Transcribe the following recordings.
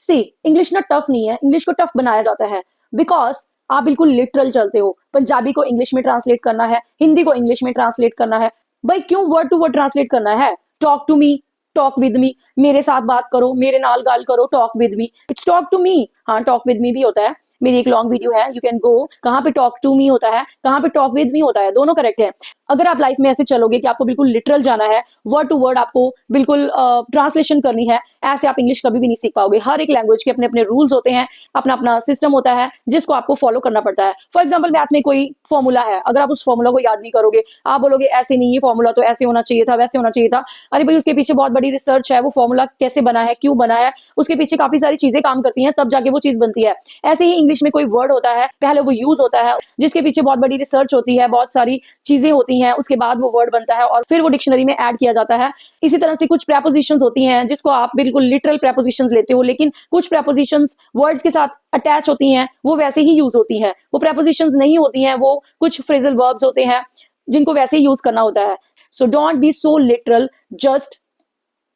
सी English ना tough नहीं है, इंग्लिश को टफ बनाया जाता है बिकॉज आप बिल्कुल लिटरल चलते हो। पंजाबी को इंग्लिश में ट्रांसलेट करना है, हिंदी को इंग्लिश में ट्रांसलेट करना है। भाई क्यों वर्ड टू वर्ड ट्रांसलेट करना है? Talk to me, talk with me, मेरे साथ बात करो, मेरे नाल गाल करो, talk with me, it's talk to me. हाँ, टॉक विद मी भी होता है, मेरी एक लॉन्ग वीडियो है, यू कैन गो। कहाँ पे टॉक टू मी होता है, कहाँ पे टॉक विद मी होता है, दोनों करेक्ट है। अगर आप लाइफ में ऐसे चलोगे कि आपको बिल्कुल लिटरल जाना है, वर्ड टू वर्ड आपको बिल्कुल ट्रांसलेशन करनी है, ऐसे आप इंग्लिश कभी भी नहीं सीख पाओगे। हर एक लैंग्वेज के अपने अपने रूल्स होते हैं, अपना अपना सिस्टम होता है जिसको आपको फॉलो करना पड़ता है। फॉर एग्जाम्पल मैथ में कोई फॉर्मूला है, अगर आप उस फॉर्मूला को याद नहीं करोगे, आप बोलोगे ऐसे नहीं, ये फॉर्मूला तो ऐसे होना चाहिए था, वैसे होना चाहिए था। अरे भाई उसके पीछे बहुत बड़ी रिसर्च है, वो फॉर्मूला कैसे बना है, क्यों बना है, उसके पीछे काफी सारी चीजें काम करती हैं, तब जाके वो चीज बनती है। ऐसे ही इंग्लिश में कोई वर्ड होता है, पहले वो यूज होता है, जिसके पीछे बहुत बड़ी रिसर्च होती है, बहुत सारी चीजें होती हैं, उसके बाद वो वर्ड बनता है और फिर वो डिक्शनरी में ऐड किया जाता है। इसी तरह से कुछ प्रेपोजिशंस होती हैं जिसको आप बिल्कुल लिटरल प्रेपोजिशंस लेते हो, लेकिन कुछ प्रेपोजिशंस वर्ड्स के साथ अटैच होती हैं, वो वैसे ही यूज होती हैं। वो प्रेपोजिशंस नहीं होती हैं, वो कुछ फ्रेजल वर्ब्स होते हैं जिनको वैसे ही यूज करना होता है। So don't be so literal, just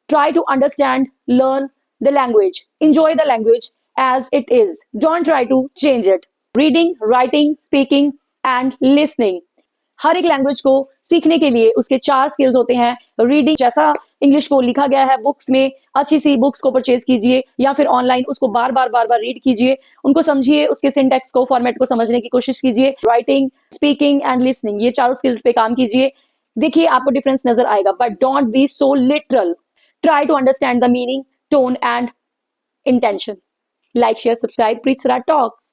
try to understand, learn the language, enjoy the language as it is. Don't try to change it. Reading, writing, speaking and listening. हर एक language को सीखने के लिए उसके 4 स्किल्स होते हैं। रीडिंग, जैसा English को लिखा गया है बुक्स में, अच्छी सी बुक्स को परचेज कीजिए या फिर ऑनलाइन उसको बार बार रीड कीजिए, उनको समझिए, उसके सिंटैक्स को, फॉर्मेट को समझने की कोशिश कीजिए। राइटिंग, स्पीकिंग एंड लिसनिंग, ये चारों स्किल्स पे काम कीजिए। देखिए आपको डिफरेंस नजर आएगा, but don't be so literal. Try to understand the meaning, tone, and intention. Like, share, subscribe. Preet Sarat Talks.